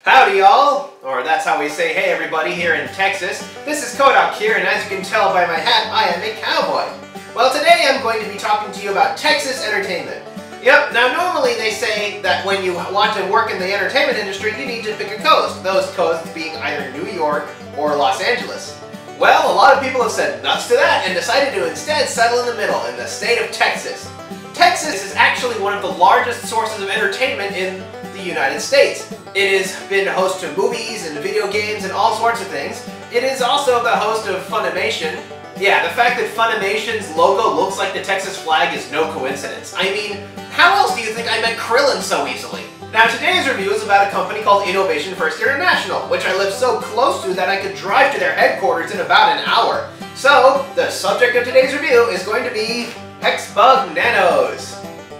Howdy y'all, or that's how we say hey everybody here in Texas. This is Kohdok here, and as you can tell by my hat, I am a cowboy. Well, today I'm going to be talking to you about Texas entertainment. Yep, now normally they say that when you want to work in the entertainment industry, you need to pick a coast. Those coasts being either New York or Los Angeles. Well, a lot of people have said nuts to that and decided to instead settle in the middle, in the state of Texas. Texas is actually one of the largest sources of entertainment in the United States. It has been host to movies and video games and all sorts of things. It is also the host of Funimation. Yeah, the fact that Funimation's logo looks like the Texas flag is no coincidence. I mean, how else do you think I met Krillin so easily? Now today's review is about a company called Innovation First International, which I live so close to that I could drive to their headquarters in about an hour. So, the subject of today's review is going to be Hexbug Nanos.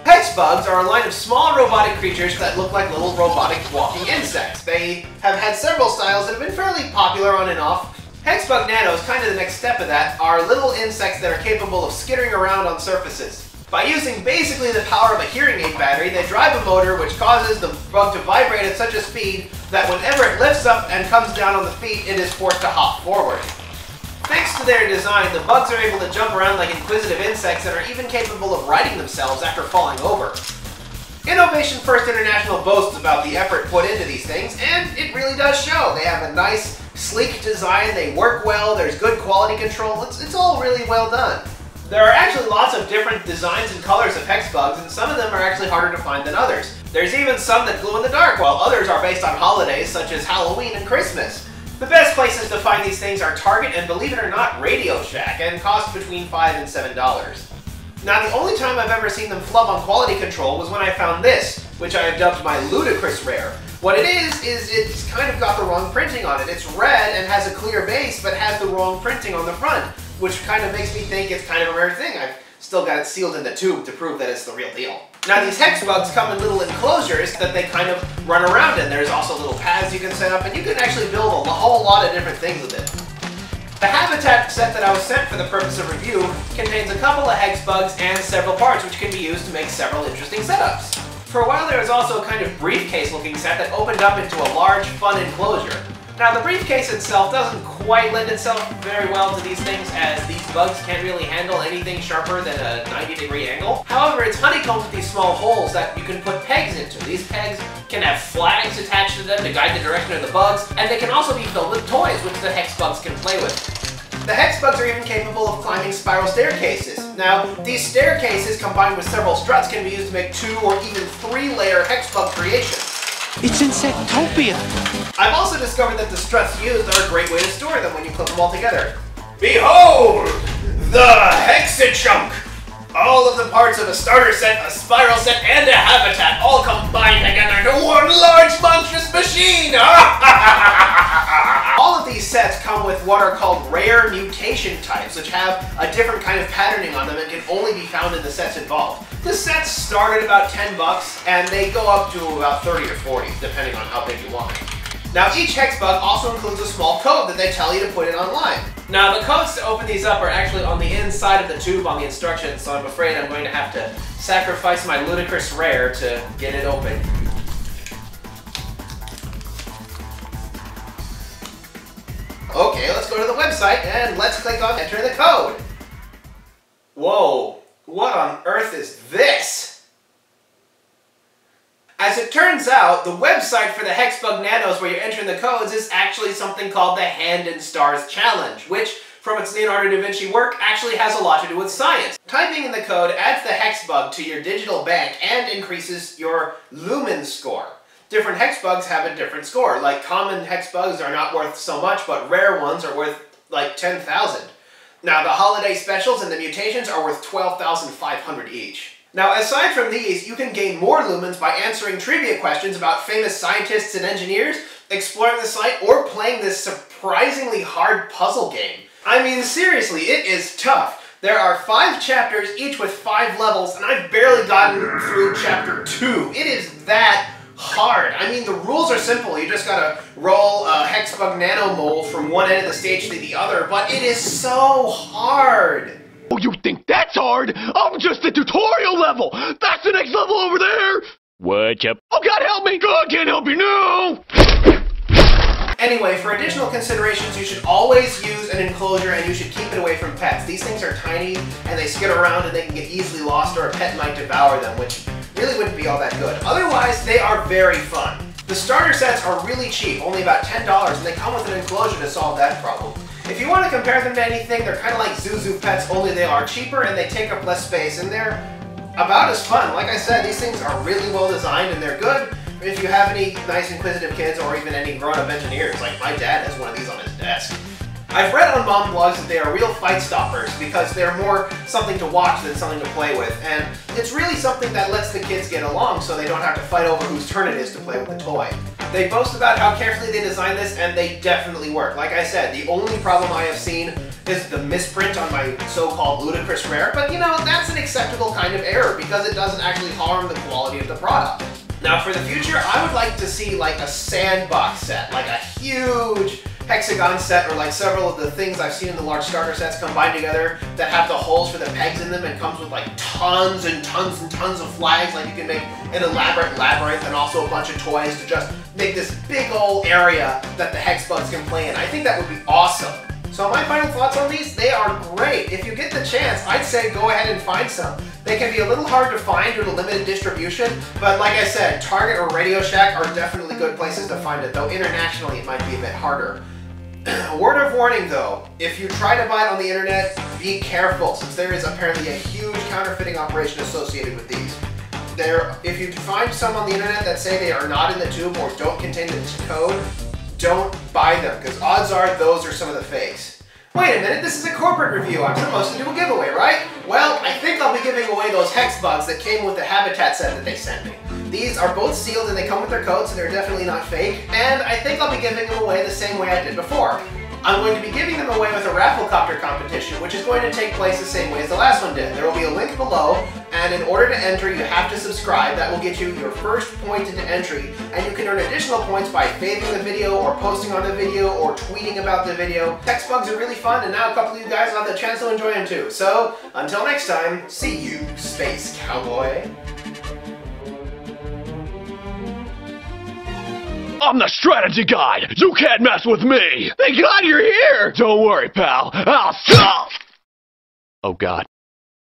Hexbugs are a line of small robotic creatures that look like little robotic walking insects. They have had several styles that have been fairly popular on and off. Hexbug Nanos, kind of the next step of that, are little insects that are capable of skittering around on surfaces. By using basically the power of a hearing aid battery, they drive a motor which causes the bug to vibrate at such a speed that whenever it lifts up and comes down on the feet, it is forced to hop forward. Thanks to their design, the bugs are able to jump around like inquisitive insects and are even capable of righting themselves after falling over. Innovation First International boasts about the effort put into these things, and it really does show. They have a nice, sleek design, they work well, there's good quality control, it's all really well done. There are actually lots of different designs and colors of Hexbugs, and some of them are actually harder to find than others. There's even some that glow in the dark, while others are based on holidays such as Halloween and Christmas. The best places to find these things are Target and, believe it or not, Radio Shack, and cost between $5 and $7. Now, the only time I've ever seen them flub on quality control was when I found this, which I have dubbed my ludicrous rare. What it is it's kind of got the wrong printing on it. It's red and has a clear base, but has the wrong printing on the front, which kind of makes me think it's kind of a rare thing. I've still got it sealed in the tube to prove that it's the real deal. Now these Hexbugs come in little enclosures that they kind of run around in. There's also little paths you can set up, and you can actually build a whole lot of different things with it. The habitat set that I was sent for the purpose of review contains a couple of Hexbugs and several parts which can be used to make several interesting setups. For a while there was also a kind of briefcase looking set that opened up into a large, fun enclosure. Now the briefcase itself doesn't quite lend itself very well to these things, as these bugs can't really handle anything sharper than a 90-degree angle. However, it's honeycombed with these small holes that you can put pegs into. These pegs can have flags attached to them to guide the direction of the bugs, and they can also be filled with toys, which the Hexbugs can play with. The Hexbugs are even capable of climbing spiral staircases. Now, these staircases combined with several struts can be used to make 2 or even 3-layer Hexbug creations. It's Insectopia! I've also discovered that the struts used are a great way to store them when you clip them all together. Behold! The Hexachunk! All of the parts of a starter set, a spiral set, and a habitat all combined together into one large monstrous machine! All of these sets come with what are called rare mutation types, which have a different kind of patterning on them and can only be found in the sets involved. The sets start at about $10 and they go up to about 30 or 40, depending on how big you want it. Now each Hexbug also includes a small code that they tell you to put it online. Now the codes to open these up are actually on the inside of the tube on the instructions, so I'm afraid I'm going to have to sacrifice my ludicrous rare to get it open. Okay, let's go to the website and let's click on enter the code. Whoa, what on earth is this? As it turns out, the website for the Hexbug Nanos where you're entering the codes is actually something called the Hand and Stars Challenge, which, from its Leonardo da Vinci work, actually has a lot to do with science. Typing in the code adds the Hexbug to your digital bank and increases your lumen score. Different Hexbugs have a different score. Like, common Hexbugs are not worth so much, but rare ones are worth like 10,000. Now, the holiday specials and the mutations are worth 12,500 each. Now, aside from these, you can gain more lumens by answering trivia questions about famous scientists and engineers, exploring the site, or playing this surprisingly hard puzzle game. I mean, seriously, it is tough. There are 5 chapters, each with 5 levels, and I've barely gotten through chapter 2. It is that hard. I mean, the rules are simple. You just gotta roll a Hexbug Nano mold from one end of the stage to the other, but it is so hard. Oh, you think that's hard? I'm just at tutorial level! That's the next level over there! What's up? Oh, God help me! God can't help you now! Anyway, for additional considerations, you should always use an enclosure and you should keep it away from pets. These things are tiny and they skid around and they can get easily lost, or a pet might devour them, which really wouldn't be all that good. Otherwise, they are very fun. The starter sets are really cheap, only about $10, and they come with an enclosure to solve that problem. If you want to compare them to anything, they're kind of like Zuzu pets, only they are cheaper and they take up less space, and they're about as fun. Like I said, these things are really well designed and they're good if you have any nice inquisitive kids or even any grown-up engineers. Like my dad has one of these on his desk. I've read on mom blogs that they are real fight stoppers because they're more something to watch than something to play with, and it's really something that lets the kids get along so they don't have to fight over whose turn it is to play with the toy. They boast about how carefully they designed this, and they definitely work. Like I said, the only problem I have seen is the misprint on my so-called ludicrous rare, but you know, that's an acceptable kind of error because it doesn't actually harm the quality of the product. Now for the future, I would like to see like a sandbox set, like a huge hexagon set, or like several of the things I've seen in the large starter sets combined together that have the holes for the pegs in them and comes with like tons and tons and tons of flags. Like you can make an elaborate labyrinth and also a bunch of toys to just make this big old area that the Hexbugs can play in. I think that would be awesome. So my final thoughts on these, they are great. If you get the chance, I'd say go ahead and find some. They can be a little hard to find due to limited distribution, but like I said, Target or Radio Shack are definitely good places to find it, though internationally it might be a bit harder. Word of warning though, if you try to buy it on the internet, be careful, since there is apparently a huge counterfeiting operation associated with these. If you find some on the internet that say they are not in the tube or don't contain the code, don't buy them, because odds are those are some of the fakes. Wait a minute, this is a corporate review. I'm supposed to do a giveaway, right? Well, I think I'll be giving away those Hexbugs that came with the Habitat set that they sent me. These are both sealed and they come with their codes, so they're definitely not fake. And I think I'll be giving them away the same way I did before. I'm going to be giving them away with a Rafflecopter competition, which is going to take place the same way as the last one did. There will be a link below, and in order to enter, you have to subscribe. That will get you your first point into entry, and you can earn additional points by faving the video, or posting on the video, or tweeting about the video. Hexbugs are really fun, and now a couple of you guys will have the chance to enjoy them too. So, until next time, see you, Space Cowboy. I'm the strategy guy! You can't mess with me! Thank God you're here! Don't worry, pal. I'll stop! Oh God.